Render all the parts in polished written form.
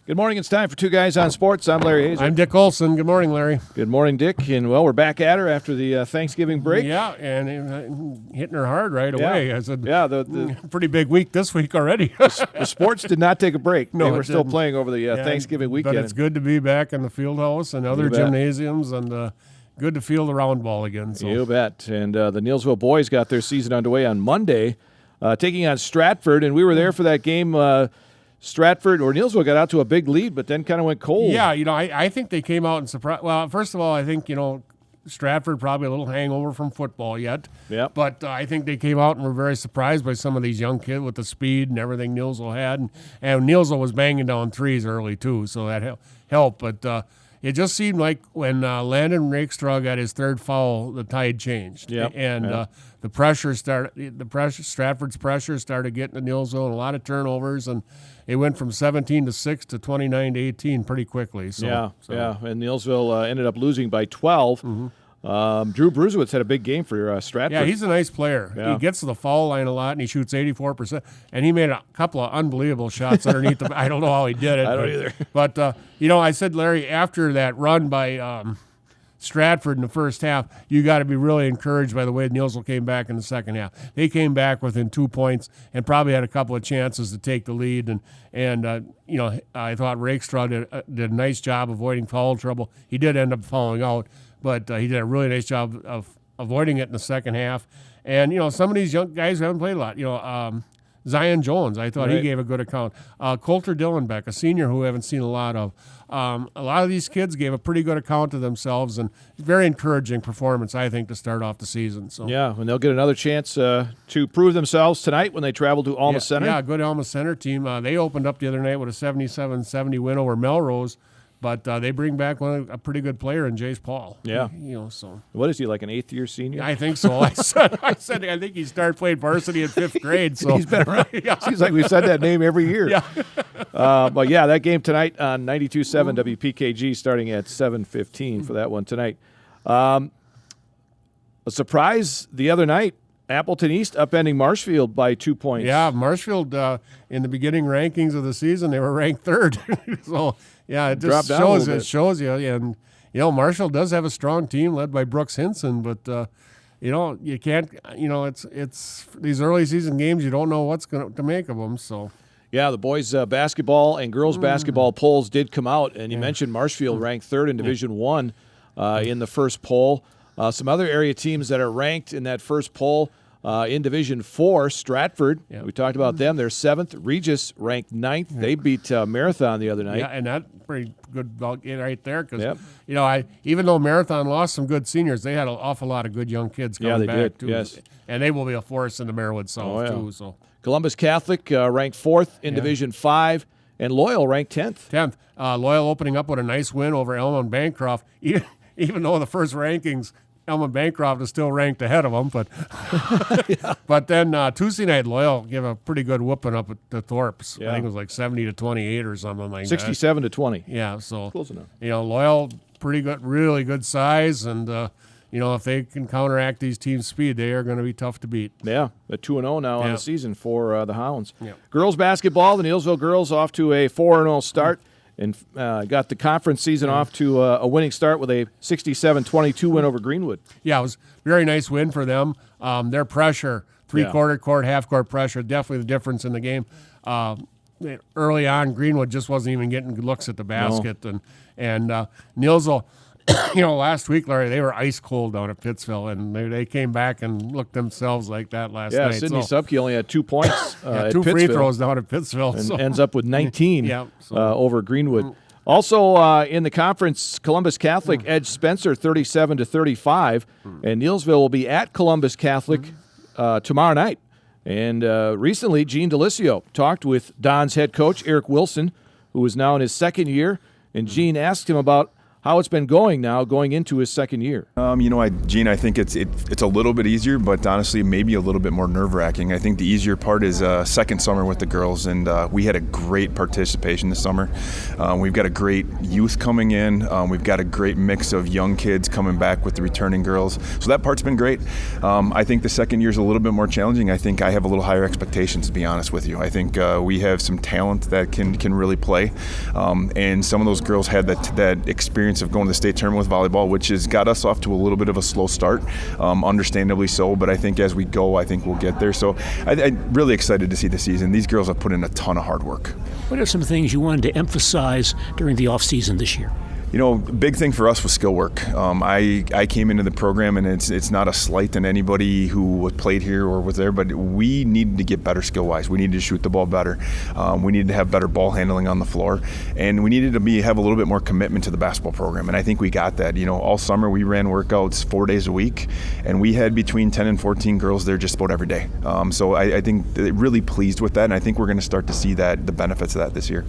Good morning. It's time for Two Guys on Sports. I'm Larry Hazer. I'm Dick Olson. Good morning, Larry. Good morning, Dick. And, well, we're back at her after the Thanksgiving break. Yeah, and hitting her hard right away. I said, the pretty big week this week already. the sports did not take a break. No, they were it still didn't. playing over the Thanksgiving weekend. But it's good to be back in the field house and other You bet. gymnasiums, and good to feel the round ball again. So. You bet. And the Neillsville boys got their season underway on Monday, taking on Stratford. And we were there for that game. Stratford or Neillsville got out to a big lead, but then kind of went cold. Yeah, I think they came out and surprised. Well, first of all, I think, Stratford probably a little hangover from football yet. Yep. But I think they came out and were very surprised by some of these young kids with the speed and everything Neillsville had. And Neillsville was banging down threes early, too, so that helped. But it just seemed like when Landon Rakestraw got his third foul, the tide changed. Yep. And the pressure started. Stratford's pressure started getting to Neillsville, and a lot of turnovers, and it went from 17-6 to 29-18 pretty quickly. So, yeah. And Neillsville ended up losing by 12. Mm-hmm. Drew Bruzewitz had a big game for Stratford. Yeah, he's a nice player. Yeah. He gets to the foul line a lot, and he shoots 84%. And he made a couple of unbelievable shots underneath the. I don't know how he did it. I don't either. But I said, Larry, after that run by Stratford in the first half, you got to be really encouraged by the way Neillsville came back in the second half. They came back within 2 points and probably had a couple of chances to take the lead. And I thought Rakestraw did a nice job avoiding foul trouble. He did end up fouling out, but he did a really nice job of avoiding it in the second half. And, some of these young guys who haven't played a lot, Zion Jones, I thought he gave a good account. Coulter Dillenbeck, a senior who we haven't seen a lot of. A lot of these kids gave a pretty good account of themselves, and very encouraging performance, I think, to start off the season. So Yeah, and they'll get another chance to prove themselves tonight when they travel to Alma Center. Yeah, good Alma Center team. They opened up the other night with a 77-70 win over Melrose, but they bring back a pretty good player in Jace Paul. Yeah. So What is he, like an eighth-year senior? I think so. I said I think he started playing varsity in 5th grade. So He's been around. Yeah. Seems like we've said that name every year. Yeah. But yeah, that game tonight on 92.7 WPKG starting at 7:15 for that one tonight. A surprise the other night, Appleton East upending Marshfield by 2 points. Yeah, Marshfield in the beginning rankings of the season, they were ranked 3rd. So yeah, it just shows you. And Marshfield does have a strong team led by Brooks Hinson, but you can't. It's these early season games. You don't know what's going to make of them. So. Yeah, the boys' basketball and girls' basketball polls did come out, and you mentioned Marshfield ranked 3rd in Division I in the first poll. Some other area teams that are ranked in that first poll in Division IV, Stratford. Yep. We talked about them. They're 7th. Regis ranked 9th. They beat Marathon the other night. Yeah, and that's pretty good right there because, Yep. even though Marathon lost some good seniors, they had an awful lot of good young kids coming back, did, too. yes. And they will be a force in the Marywood South, too. So Columbus Catholic ranked 4th in Division V, and Loyal ranked 10th. 10th. Loyal opening up with a nice win over Elman Bancroft, even though the first rankings, Elman Bancroft is still ranked ahead of them. But then Tuesday night, Loyal gave a pretty good whooping up at the Thorpes. Yeah. I think it was like 70-28 or something like 67-20. that. Yeah, so Close enough. Loyal, pretty good, really good size, and if they can counteract these teams' speed, they are going to be tough to beat. Yeah, at 2-0 now on the season for the Hounds. Yeah. Girls basketball, the Neillsville girls off to a 4-0 start and got the conference season off to a winning start with a 67-22 win over Greenwood. Yeah, it was a very nice win for them. Their pressure, three-quarter court, half-court pressure, definitely the difference in the game. Early on, Greenwood just wasn't even getting good looks at the basket. No. And Neillsville, last week, Larry, they were ice cold down at Pittsville, and they came back and looked themselves like that last night. Yeah, Sidney Supke only had 2 points at two free Pittsville, throws down at Pittsville. and ends up with 19 over Greenwood. Also in the conference, Columbus Catholic edged Spencer 37-35, and Neillsville will be at Columbus Catholic tomorrow night. And recently, Gene Delisio talked with Don's head coach, Eric Wilson, who is now in his second year, and Gene asked him about how it's been going now, going into his second year. Gene, I think it's a little bit easier, but honestly, maybe a little bit more nerve-wracking. I think the easier part is second summer with the girls, and we had a great participation this summer. We've got a great youth coming in. We've got a great mix of young kids coming back with the returning girls. So that part's been great. I think the second year is a little bit more challenging. I think I have a little higher expectations, to be honest with you. I think we have some talent that can really play, and some of those girls had that experience of going to the state tournament with volleyball, which has got us off to a little bit of a slow start, understandably so. But I think as we go, I think we'll get there. So I'm really excited to see the season. These girls have put in a ton of hard work. What are some things you wanted to emphasize during the off season this year? Big thing for us was skill work. I came into the program, and it's not a slight on anybody who played here or was there, but we needed to get better skill-wise. We needed to shoot the ball better. We needed to have better ball handling on the floor, and we needed to have a little bit more commitment to the basketball program, and I think we got that. All summer we ran workouts 4 days a week, and we had between 10 and 14 girls there just about every day. So I think really pleased with that, and I think we're going to start to see the benefits of that this year.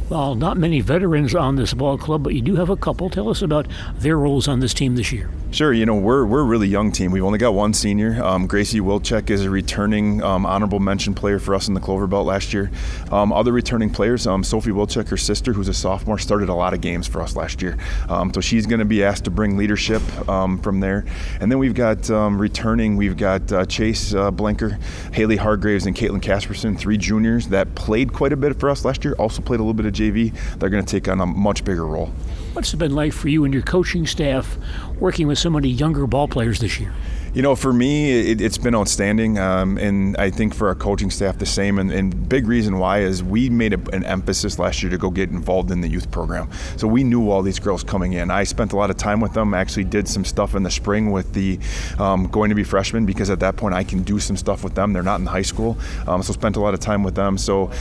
Well, not many veterans on this ball club, but you do have a couple. Tell us about their roles on this team this year. Sure. We're a really young team. We've only got one senior. Gracie Wilczek is a returning honorable mention player for us in the Clover Belt last year. Other returning players, Sophie Wilczek, her sister, who's a sophomore, started a lot of games for us last year. So she's going to be asked to bring leadership from there. And then we've got returning, we've got Chase Blinker, Haley Hargraves, and Caitlin Casperson, 3 juniors that played quite a bit for us last year, also played a little bit of JV. They're going to take on a much bigger role. What's it been like for you and your coaching staff working with so many younger ball players this year? For me, it's been outstanding, and I think for our coaching staff the same. And big reason why is we made an emphasis last year to go get involved in the youth program. So we knew all these girls coming in. I spent a lot of time with them. Actually did some stuff in the spring with the going to be freshmen, because at that point I can do some stuff with them. They're not in high school, so spent a lot of time with them. So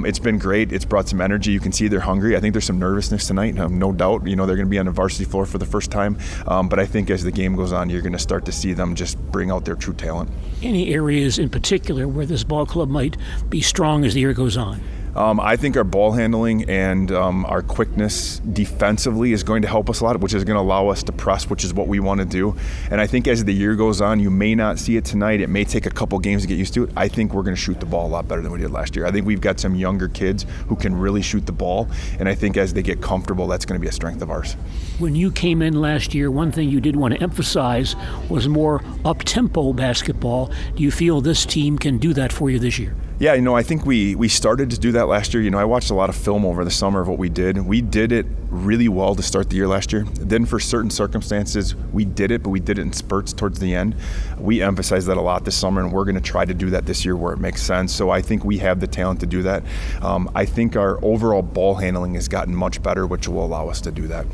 it's been great. It's brought some energy. You can see they're hungry. I think there's some nervousness tonight, no doubt. They're going to be on the varsity floor for the first time. But I think as the game goes on, you're going to start to see them just bring out their true talent. Any areas in particular where this ball club might be strong as the year goes on? I think our ball handling and our quickness defensively is going to help us a lot, which is going to allow us to press, which is what we want to do. And I think as the year goes on, you may not see it tonight. It may take a couple games to get used to it. I think we're going to shoot the ball a lot better than we did last year. I think we've got some younger kids who can really shoot the ball, and I think as they get comfortable, that's going to be a strength of ours. When you came in last year, one thing you did want to emphasize was more up-tempo basketball. Do you feel this team can do that for you this year? Yeah, I think we started to do that last year. I watched a lot of film over the summer of what we did. We did it really well to start the year last year. Then for certain circumstances, we did it, but we did it in spurts towards the end. We emphasized that a lot this summer, and we're going to try to do that this year where it makes sense. So I think we have the talent to do that. I think our overall ball handling has gotten much better, which will allow us to do that.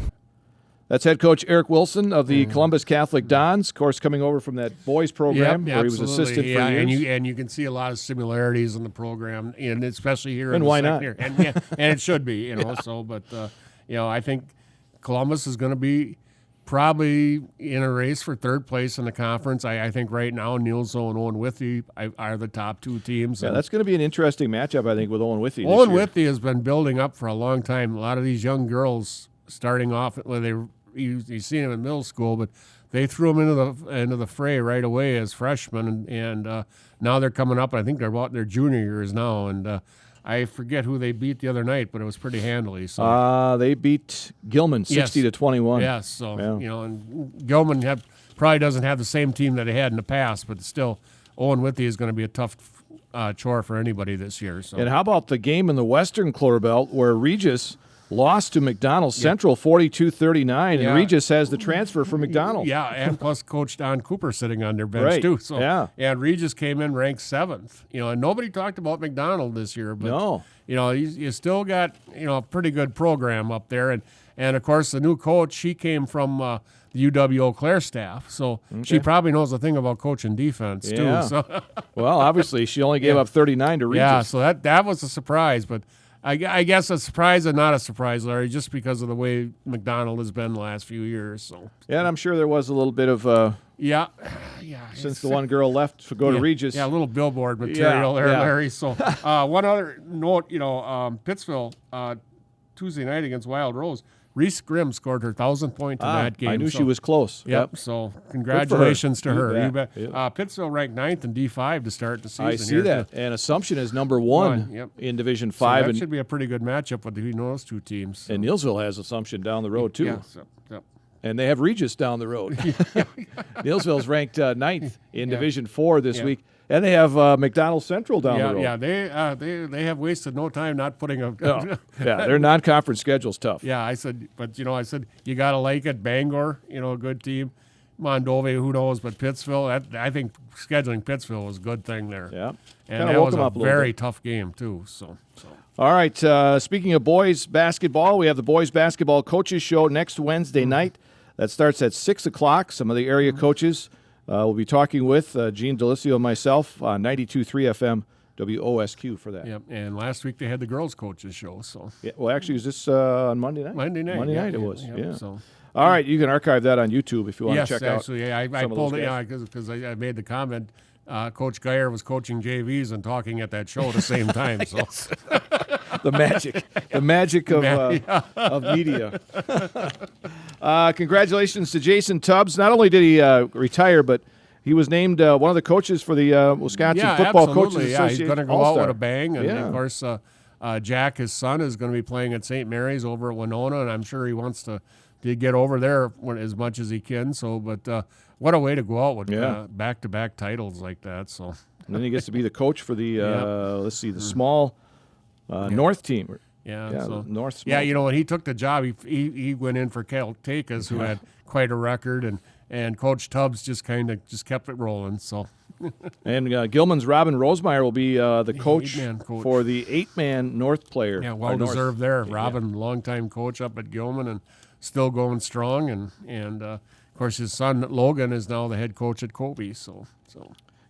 That's head coach Eric Wilson of the Columbus Catholic Dons, of course, coming over from that boys program where he was assistant for years. And you can see a lot of similarities in the program, and especially here. And in the why second not? Year. And it should be, So, but I think Columbus is going to be probably in a race for third place in the conference. I think right now Nielsen and Owen Withee are the top 2 teams. Yeah, that's going to be an interesting matchup, I think, with Owen Withee. Owen Withee has been building up for a long time. A lot of these young girls starting off when you see them in middle school, but they threw them into the fray right away as freshmen, and now they're coming up. I think they're about their junior years now, and I forget who they beat the other night, but it was pretty handily. So they beat Gilman 60-21. Yes, so and Gilman probably doesn't have the same team that they had in the past, but still, Owen Withee is going to be a tough chore for anybody this year. So. And how about the game in the Western Clover Belt where Regis lost to McDonald Central 42-39, and Regis has the transfer from McDonald. Yeah, and plus Coach Don Cooper sitting on their bench too. So and Regis came in ranked 7th. And nobody talked about McDonald this year, but you still got a pretty good program up there, and of course the new coach, she came from the UW Eau Claire staff, so she probably knows a thing about coaching defense too. So. Well, obviously she only gave up 39 to Regis. Yeah, so that was a surprise, but. I guess a surprise and not a surprise, Larry, just because of the way McDonald has been the last few years. So yeah, and I'm sure there was a little bit of since the one girl left to go to Regis. Yeah, a little billboard material there, Larry. So one other note, Pittsville Tuesday night against Wild Rose. Reese Grimm scored her 1,000th point in that game. I knew she was close. Yep. So congratulations to her. You bet. Pittsville ranked 9th in D5 to start the season. I see that. And Assumption is number 1 in Division 5. So that should be a pretty good matchup between those two teams. So. And Neilsville has Assumption down the road, too. Yeah. And they have Regis down the road. Neilsville's ranked 9th in Division 4 this week. And they have McDonald Central down the road. Yeah, they have wasted no time not putting a. Their non-conference schedule's tough. Yeah, I said you got to like it. Bangor, a good team. Mondovi, who knows? But Pittsville, I think scheduling Pittsville was a good thing there. Yeah, and that was a very tough game too. So. All right. Speaking of boys basketball, we have the boys basketball coaches show next Wednesday night. That starts at 6:00. Some of the area coaches. We'll be talking with Gene Delisio and myself on 92.3 FM WOSQ for that. Yep, and last week they had the girls coaches show. So well, actually, was this on Monday night? Monday night it was. Yeah. So. All right, you can archive that on YouTube if you want to check out. Yes, actually, I pulled it because I made the comment. Coach Geyer was coaching JVs and talking at that show at the same time. So. The magic of media. Congratulations to Jason Tubbs. Not only did he retire, but he was named one of the coaches for the Wisconsin Football Coaches Association. He's going to go out with a bang. And of course, Jack, his son, is going to be playing at St. Mary's over at Winona, and I'm sure he wants to get over there as much as he can. So, but what a way to go out with back-to-back titles like that. So, and then he gets to be the coach for the the small North team. North. Small team. When he took the job, he went in for Caltechas, who had quite a record, and Coach Tubbs just kept it rolling. So. And Gilman's Robin Rosemeyer will be the coach for the 8-man North player. Yeah, well-deserved there. Robin, longtime coach up at Gilman and still going strong. And of course, his son, Logan, is now the head coach at Kobe. So.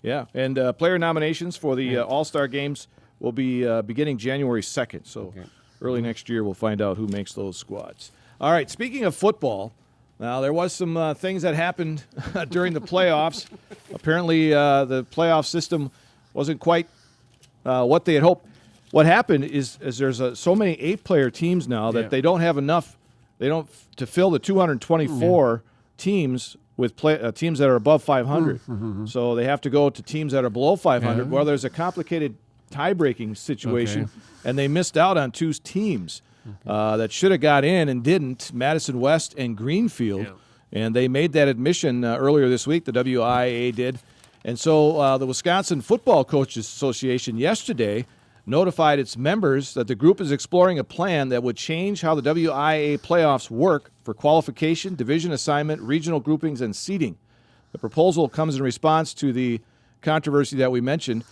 Yeah, and player nominations for the All-Star Games will be beginning January 2nd. So early next year, we'll find out who makes those squads. All right, speaking of football, now there was some things that happened during the playoffs. Apparently, the playoff system wasn't quite what they had hoped. What happened is there's so many 8-player teams now that they don't have enough. They don't to fill the 224 teams with teams that are above 500. So they have to go to teams that are below 500. Well, there's a complicated tie-breaking situation, and they missed out on 2 teams that should have got in and didn't, Madison West and Greenfield. And they made that admission earlier this week, the WIAA did. And so the Wisconsin Football Coaches Association yesterday notified its members that the group is exploring a plan that would change how the WIAA playoffs work for qualification, division assignment, regional groupings, and seeding. The proposal comes in response to the controversy that we mentioned.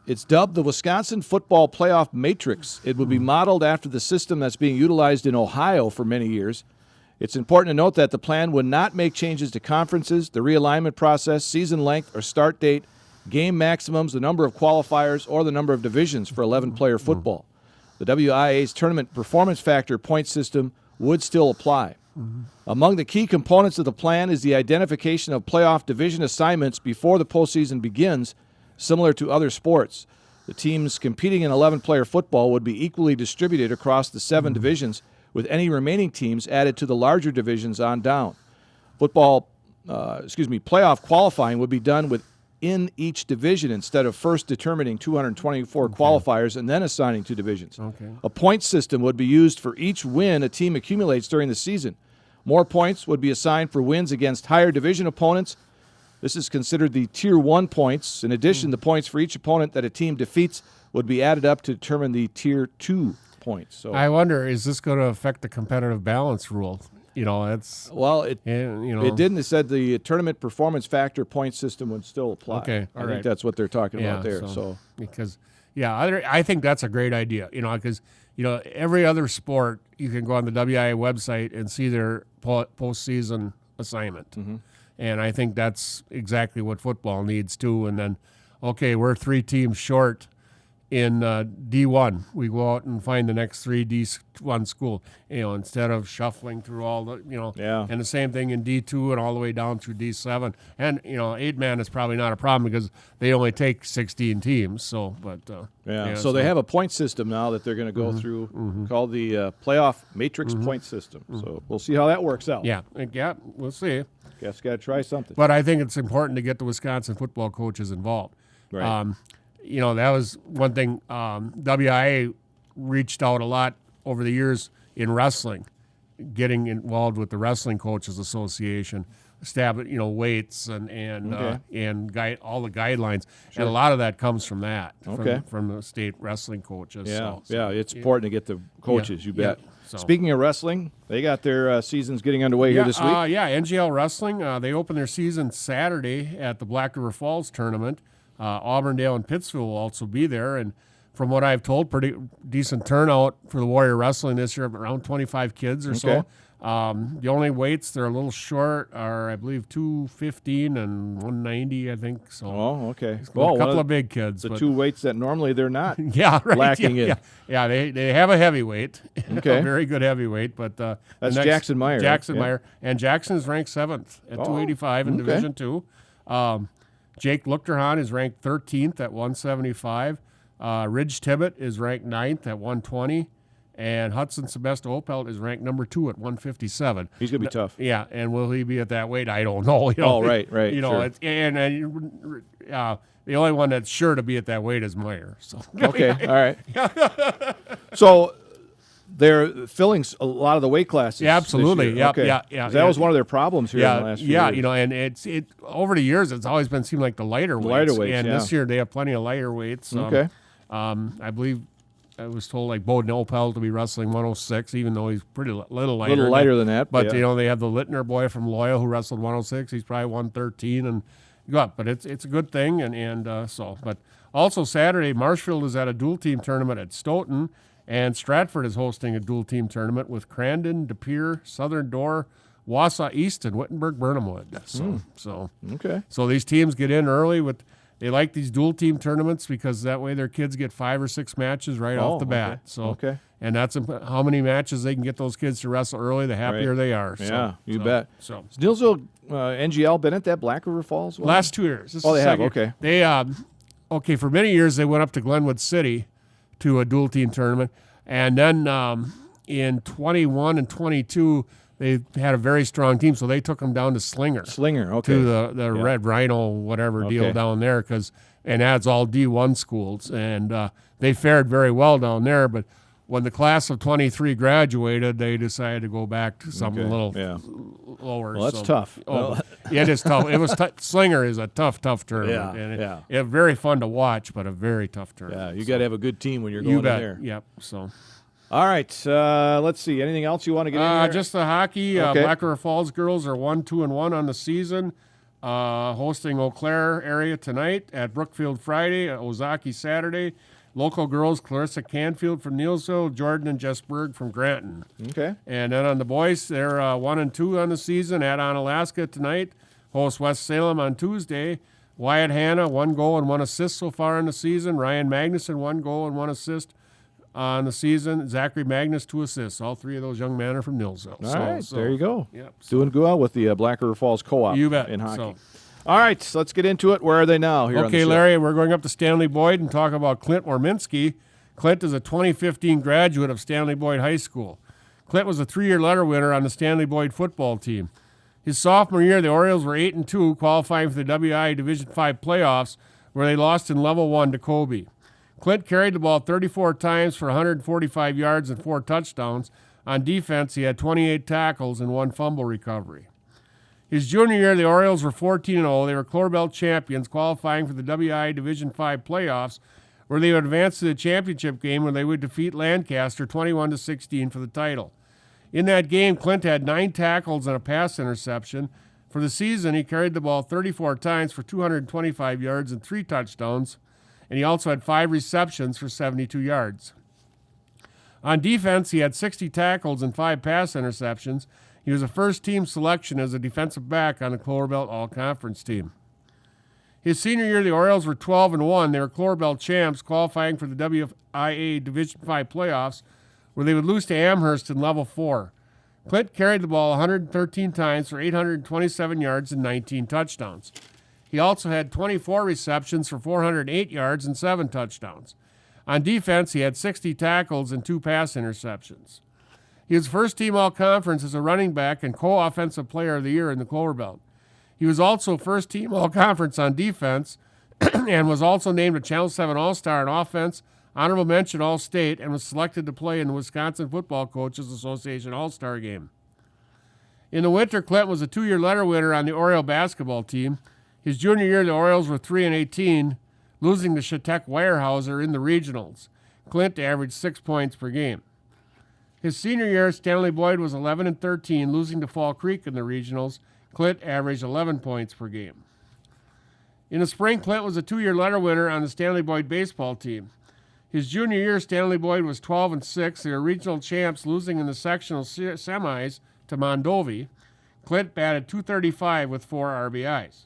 It's dubbed the Wisconsin Football Playoff Matrix. It would be modeled after the system that's being utilized in Ohio for many years. It's important to note that the plan would not make changes to conferences, the realignment process, season length, or start date, game maximums, the number of qualifiers, or the number of divisions for 11-player football. The WIA's tournament performance factor point system would still apply. Among the key components of the plan is the identification of playoff division assignments before the postseason begins, similar to other sports. The teams competing in 11-player football would be equally distributed across the 7 divisions, with any remaining teams added to the larger divisions on down. Playoff qualifying would be done within each division instead of first determining 224 qualifiers and then assigning 2 divisions. A point system would be used for each win a team accumulates during the season. More points would be assigned for wins against higher division opponents. This is considered the Tier 1 points. In addition, the points for each opponent that a team defeats would be added up to determine the Tier 2 points. So I wonder, is this going to affect the competitive balance rule? It didn't. It said the tournament performance factor point system would still apply. Okay, I think that's what they're talking about there. I think that's a great idea. Because every other sport, you can go on the WIA website and see their postseason assignment. And I think that's exactly what football needs too. And then, we're 3 teams short in D1. We go out and find the next 3 D1 school, instead of shuffling through all the, Yeah. And the same thing in D2 and all the way down through D7. And, 8-man is probably not a problem because they only take 16 teams. So, but so they have a point system now that they're going to go through called the playoff matrix point system. So we'll see how that works out. Yeah, we'll see. Guess got to try something. But I think it's important to get the Wisconsin football coaches involved. Right. That was one thing. WIA reached out a lot over the years in wrestling, getting involved with the Wrestling Coaches Association, establish weights and guide all the guidelines, and a lot of that comes from that. From the state wrestling coaches. Yeah, it's important to get the coaches. You bet. So. Speaking of wrestling, they got their seasons getting underway here this week. NGL Wrestling. They open their season Saturday at the Black River Falls tournament. Auburndale and Pittsville will also be there, and from what I've told, pretty decent turnout for the Warrior Wrestling this year, around 25 kids or so. The only weights they're a little short are, I believe, 215 and 190, I think. So. Oh, okay. Well, a couple of big kids. The 2 weights that normally they're not lacking in. Yeah, they have a heavyweight, a very good heavyweight. But that's Jackson Meyer. Jackson Meyer. And Jackson is ranked 7th at 285 in Division II. Jake Luchterhahn is ranked 13th at 175. Ridge Tibbet is ranked 9th at 120. And Hudson Sebesta Opelt is ranked number 2 at 157. He's going to be tough. Yeah, and will he be at that weight? I don't know. Right. Sure. The only one that's sure to be at that weight is Meyer. So. Okay, all right. So they're filling a lot of the weight classes. Yeah, absolutely. Yeah. That was one of their problems here in the last few years. And it's over the years it's always been seemed like the lighter weights. And this year they have plenty of lighter weights. I believe I was told like Bowden Opel to be wrestling 106, even though he's pretty little lighter. A little lighter than that. But they have the Littner boy from Loyal who wrestled 106. He's probably 113 and but it's a good thing but also Saturday Marshfield is at a dual team tournament at Stoughton. And Stratford is hosting a dual team tournament with Crandon, De Pere, Southern Door, Wausau East, and Wittenberg Burnhamwood. So these teams get in early they like these dual team tournaments because that way their kids get 5 or 6 matches right off the bat. And that's how many matches they can get those kids to wrestle early, the happier they are. You bet. So has Nielsville NGL been at that Black River Falls one? Last 2 years. They have. Okay. They for many years they went up to Glenwood City to a dual team tournament, and then in 21 and 22 they had a very strong team, so they took them down to Slinger. To the Red Rhino whatever deal down there, and that's all D1 schools, and they fared very well down there. But when the class of 23 graduated, they decided to go back to something a little lower. Well, that's tough. It is tough. It was Slinger is a tough tournament. It's very fun to watch, but a very tough tournament. Yeah, you got to have a good team when you're going in there. Yep. So. All right. Let's see. Anything else you want to get in there? Just the hockey. Black River Falls girls are 1-2-1 on the season. Hosting Eau Claire area tonight at Brookfield Friday, Ozaki Saturday. Local girls, Clarissa Canfield from Nielsville, Jordan and Jess Berg from Granton. Okay. And then on the boys, they're 1-2 on the season at Onalaska tonight. Host West Salem on Tuesday. Wyatt Hanna, 1 goal and 1 assist so far in the season. Ryan Magnuson, 1 goal and 1 assist on the season. Zachary Magnus, 2 assists. All 3 of those young men are from Nielsville. All right, there you go. Yep, doing well with the Black River Falls Co-op in hockey. All right, so let's get into it. Where are they now here on the show? Larry, we're going up to Stanley Boyd and talk about Clint Warminski. Clint is a 2015 graduate of Stanley Boyd High School. Clint was a 3-year letter winner on the Stanley Boyd football team. His sophomore year, the Orioles were 8-2, qualifying for the WI Division V playoffs, where they lost in Level 1 to Kobe. Clint carried the ball 34 times for 145 yards and 4 touchdowns. On defense, he had 28 tackles and 1 fumble recovery. His junior year, the Orioles were 14-0. They were Clover Belt champions, qualifying for the WI Division V playoffs, where they would advance to the championship game where they would defeat Lancaster 21-16 for the title. In that game, Clint had 9 tackles and a pass interception. For the season, he carried the ball 34 times for 225 yards and 3 touchdowns, and he also had 5 receptions for 72 yards. On defense, he had 60 tackles and 5 pass interceptions. He was a first-team selection as a defensive back on the Clover Belt All-Conference team. His senior year, the Orioles were 12-1. They were Clover Belt champs, qualifying for the WIA Division V playoffs, where they would lose to Amherst in Level 4. Clint carried the ball 113 times for 827 yards and 19 touchdowns. He also had 24 receptions for 408 yards and 7 touchdowns. On defense, he had 60 tackles and 2 pass interceptions. He was first-team All-Conference as a running back and co-offensive player of the year in the Clover Belt. He was also first-team All-Conference on defense and was also named a Channel 7 All-Star on offense, honorable mention All-State, and was selected to play in the Wisconsin Football Coaches Association All-Star Game. In the winter, Clint was a 2-year letter winner on the Oriole basketball team. His junior year, the Orioles were 3-18, losing to Chautauqua Weyerhaeuser in the regionals. Clint averaged 6 points per game. His senior year, Stanley Boyd was 11-13, losing to Fall Creek in the regionals. Clint averaged 11 points per game. In the spring, Clint was a 2-year letter winner on the Stanley Boyd baseball team. His junior year, Stanley Boyd was 12-6. They were regional champs, losing in the sectional semis to Mondovi. Clint batted .235 with 4 RBIs.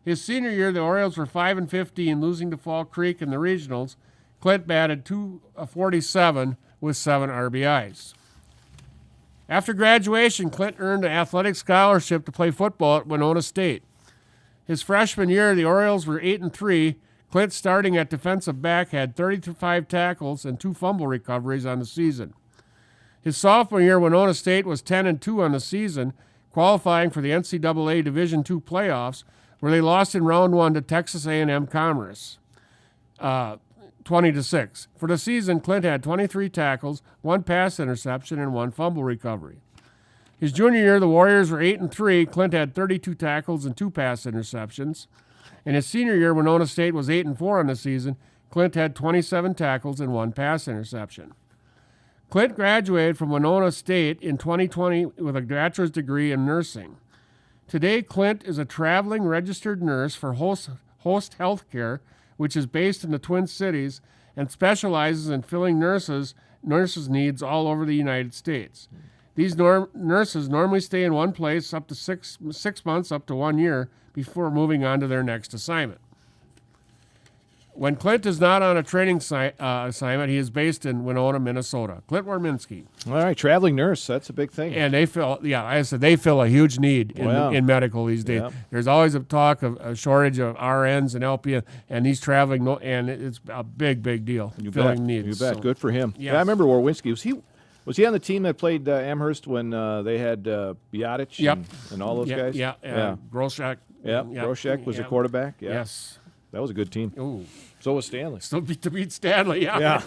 His senior year, the Orioles were 5-15, losing to Fall Creek in the regionals. Clint batted .247 with 7 RBIs. After graduation, Clint earned an athletic scholarship to play football at Winona State. His freshman year, the Orioles were 8-3. Clint, starting at defensive back, had 35 tackles and 2 fumble recoveries on the season. His sophomore year, Winona State was 10-2 on the season, qualifying for the NCAA Division II playoffs, where they lost in round 1 to Texas A&M Commerce, 20-6. For the season, Clint had 23 tackles, 1 pass interception, and 1 fumble recovery. His junior year, the Warriors were 8-3. Clint had 32 tackles and 2 pass interceptions. In his senior year, Winona State was 8-4 on the season. Clint had 27 tackles and 1 pass interception. Clint graduated from Winona State in 2020 with a bachelor's degree in nursing. Today, Clint is a traveling registered nurse for Host Healthcare, which is based in the Twin Cities and specializes in filling nurses' needs all over the United States. These nurses normally stay in one place up to six months, up to 1 year, before moving on to their next assignment. When Clint is not on a training assignment, he is based in Winona, Minnesota. Clint Warminski. All right, traveling nurse, that's a big thing. And they fill a huge need in medical these days. Yeah. There's always a talk of a shortage of RNs and LPN, and he's traveling, and it's a big, big deal. Filling needs. You bet. So, good for him. yes. Yeah, I remember Warwinski. Was he on the team that played Amherst when they had Biotic and all those guys? Yeah. Groshek. Yeah, Groshek was the quarterback. Yeah. Yes. That was a good team. Ooh. So was Stanley. Still to beat Stanley, yeah.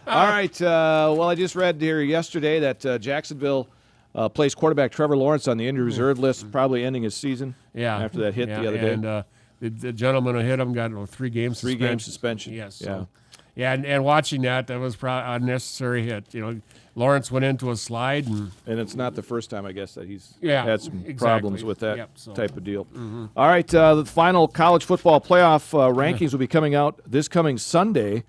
All right. Well, I just read here yesterday that Jacksonville placed quarterback Trevor Lawrence on the injured reserve list, probably ending his season. Yeah. After that hit the other day. And the gentleman who hit him got 3 games suspension. 3 game suspension. Yes. Yeah. So, and watching that was probably an unnecessary hit. Lawrence went into a slide, and it's not the first time, I guess, that he's Yeah, had some exactly. problems with that Yep, so- type of deal. All right, the final college football playoff rankings will be coming out this coming Sunday.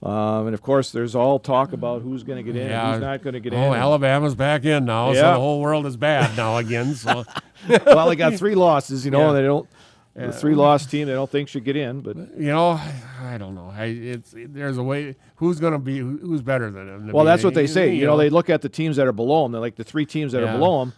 And, of course, there's all talk about who's going to get in and who's not going to get in. Oh, Alabama's back in now, so Yeah. the whole world is bad now again. So Well, they got 3 losses, Yeah. and they don't. The 3-loss team they don't think should get in, but I don't know. There's a way. Who's going to be? Who's better than them? well, that's what they say. They look at the teams that are below them. They're like the 3 teams that are Yeah. below them.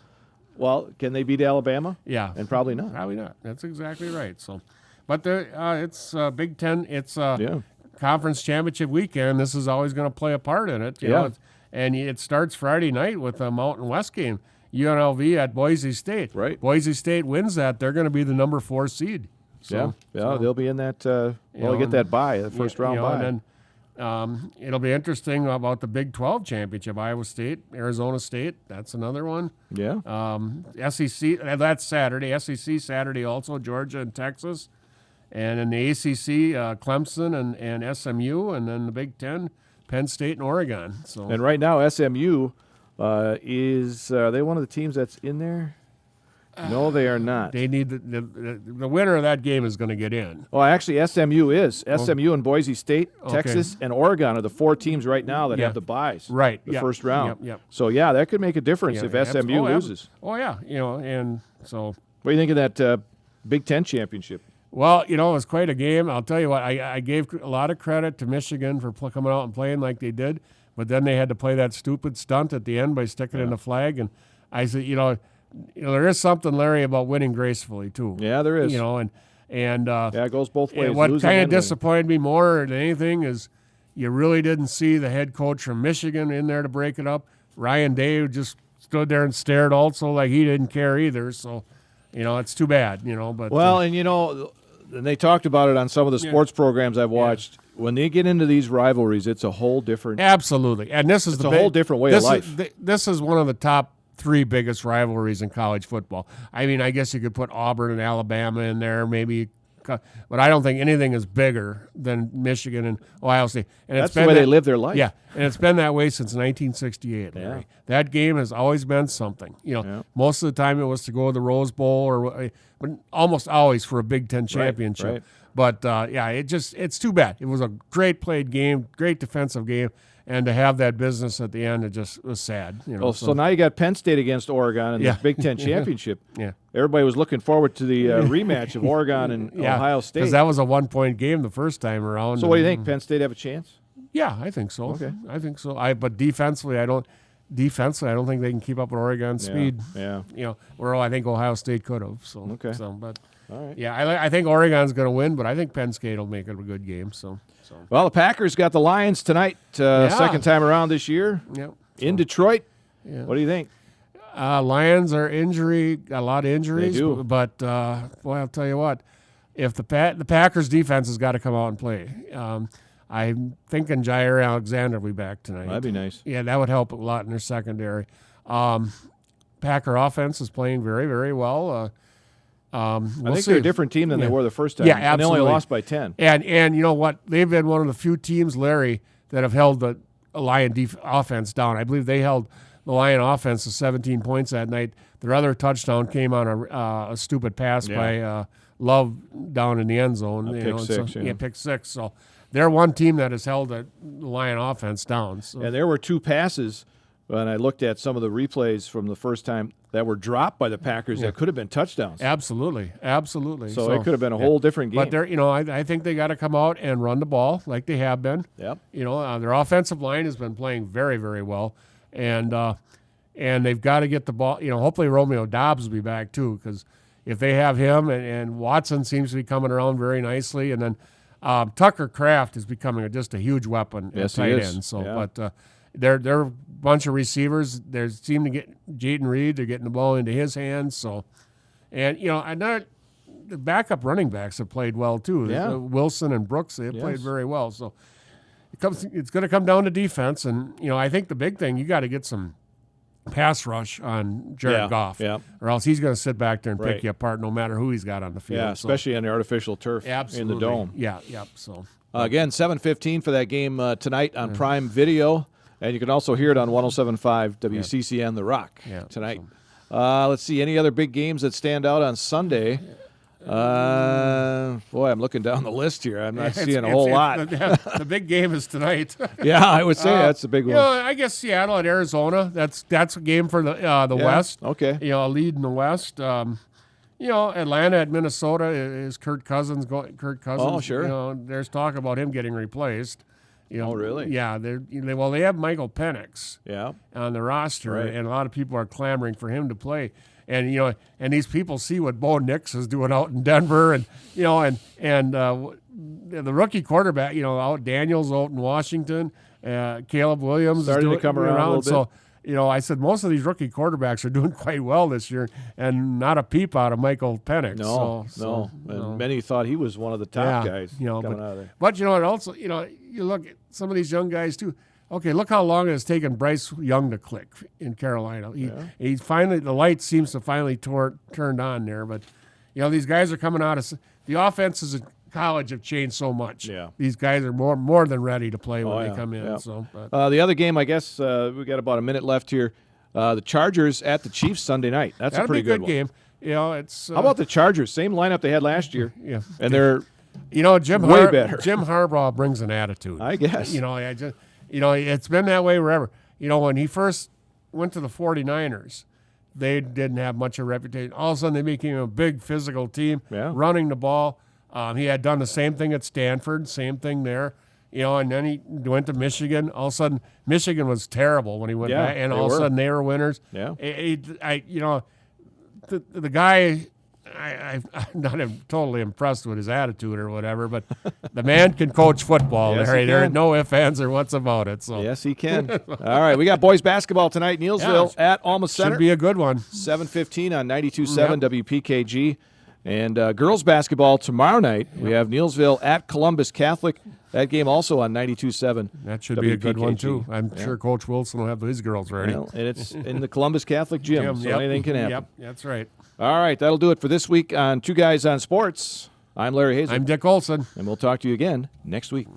Well, can they beat Alabama? Yeah, And probably not. Probably not. That's exactly right. So, but it's Big Ten. It's Yeah. conference championship weekend. This is always going to play a part in it. You Yeah. know, and it starts Friday night with a Mountain West game. UNLV at Boise State. Right. Boise State wins that. They're going to be the number 4 seed. So, They'll be in that. They get that bye, the first round bye. And then it'll be interesting about the Big 12 championship. Iowa State, Arizona State. That's another one. Yeah. SEC. That's Saturday. SEC Saturday also. Georgia and Texas. And in the ACC, Clemson and SMU. And then the Big 10, Penn State and Oregon. So And right now, SMU is are they one of the teams that's in there? No, they are not. they need the winner of that game is going to get in. Well, actually, SMU is. SMU and Boise State, Texas, and Oregon are the 4 teams right now that have the byes. Right. The Yep. first round. Yep. So, yeah, that could make a difference Yeah, if SMU loses. Oh, yeah. And so What do you think of that Big Ten championship. Well, it was quite a game. I'll tell you what, I gave a lot of credit to Michigan for coming out and playing like they did, but then they had to play that stupid stunt at the end by sticking in the flag. And I said, there is something, Larry, about winning gracefully too. Yeah, there is. And it goes both ways. What losing kind of and winning. disappointed me more than anything is you really didn't see the head coach from Michigan in there to break it up. Ryan Day just stood there and stared also like he didn't care either. So, it's too bad, But and they talked about it on some of the sports programs I've watched. When they get into these rivalries, it's a whole different. Absolutely, and this is a whole different way of life. This is one of the top 3 biggest rivalries in college football. I mean, I guess you could put Auburn and Alabama in there, maybe, but I don't think anything is bigger than Michigan and Ohio State. And that's the way they live their life. Yeah, and it's been that way since 1968. Larry. Yeah. That game has always meant something. Most of the time it was to go to the Rose Bowl, but almost always for a Big Ten championship. Right. But it's too bad. It was a great played game, great defensive game. And to have that business at the end, it just was sad. So now you got Penn State against Oregon in the Big Ten championship. Yeah. Everybody was looking forward to the rematch of Oregon and Ohio State. Because that was a 1-point game the first time around. So what do you think? Penn State have a chance? Yeah, I think so. Okay. I think so. But defensively, I don't think they can keep up with Oregon's speed. Yeah. Where I think Ohio State could have. So, okay. But all right. Yeah, I think Oregon's going to win, but I think Penn State will make it a good game. So. Well, the Packers got the Lions tonight, second time around this year in Detroit. Yeah. What do you think? Lions are got a lot of injuries. They do. But boy, I'll tell you what, if the Packers defense has got to come out and play. I'm thinking Jair Alexander will be back tonight. That'd be nice. Yeah, that would help a lot in their secondary. Packer offense is playing very, very well. I think they're a different team than they were the first time. Yeah, absolutely. And they only lost by 10. And you know what? They've been one of the few teams, Larry, that have held the Lion offense down. I believe they held the Lion offense to 17 points that night. Their other touchdown came on a stupid pass by Love down in the end zone. Pick six. Pick 6. So they're one team that has held the Lion offense down. So. And there were 2 passes when I looked at some of the replays from the first time that were dropped by the Packers that could have been touchdowns. Absolutely. So it could have been a whole different game. But I think they got to come out and run the ball like they have been. Yep. Their offensive line has been playing very, very well, and they've got to get the ball. Hopefully Romeo Doubs will be back too, because if they have him and Watson seems to be coming around very nicely, and then Tucker Kraft is becoming just a huge weapon at tight end. So, but they're a bunch of receivers. They seem to get Jayden Reed. They're getting the ball into his hands. So, and the backup running backs have played well too. Yeah. Wilson and Brooks, they have played very well. So it's going to come down to defense, and I think the big thing, you got to get some pass rush on Jared Goff, or else he's going to sit back there and pick you apart no matter who he's got on the field. Yeah, especially on the artificial turf in the dome. Yeah. So again, 7:15 for that game tonight on Prime Video. And you can also hear it on 107.5 WCCN The Rock tonight. Let's see, any other big games that stand out on Sunday? Boy, I'm looking down the list here. I'm not seeing a whole lot. The big game is tonight. Yeah, I would say that's the big one. I guess Seattle at Arizona. That's a game for the West. Okay. A lead in the West. Atlanta at Minnesota is Kirk Cousins. Oh, sure. There's talk about him getting replaced. Oh, really? Yeah. They have Michael Penix on the roster, and a lot of people are clamoring for him to play. And and these people see what Bo Nix is doing out in Denver, and the rookie quarterback, out Daniels out in Washington, Caleb Williams starting to come around a little bit. So I said most of these rookie quarterbacks are doing quite well this year, and not a peep out of Michael Penix. No. And many thought he was one of the top guys coming out of there. But also you look at some of these young guys too. Okay, look how long it has taken Bryce Young to click in Carolina. He finally, the light seems to finally turned on there. But these guys are coming out of the offenses in college have changed so much. Yeah, these guys are more than ready to play when they come in. Yeah. So the other game, I guess we got about a minute left here. The Chargers at the Chiefs Sunday night. That's a pretty good game. It's how about the Chargers? Same lineup they had last year. Yeah, and they're Jim way better. Jim Harbaugh brings an attitude. I guess. It's been that way forever. When he first went to the 49ers, they didn't have much of a reputation. All of a sudden, they became a big physical team, running the ball. He had done the same thing at Stanford, same thing there. And then he went to Michigan. All of a sudden, Michigan was terrible when he went back, and all of a sudden they were winners. Yeah. The guy, I'm not totally impressed with his attitude or whatever, but the man can coach football. Yes, There are no ifs, ands, or whats about it. So yes, he can. All right, we got boys basketball tonight. Neilsville at Alma Center. Should be a good one. 7:15 on 92.7 WPKG. And girls basketball tomorrow night. We have Neilsville at Columbus Catholic. That game also on 92.7. That should be a good one, too. I'm sure Coach Wilson will have his girls ready. Well, and it's in the Columbus Catholic gym, so anything can happen. Yep, that's right. All right, that'll do it for this week on Two Guys on Sports. I'm Larry Hazel. I'm Dick Olson. And we'll talk to you again next week.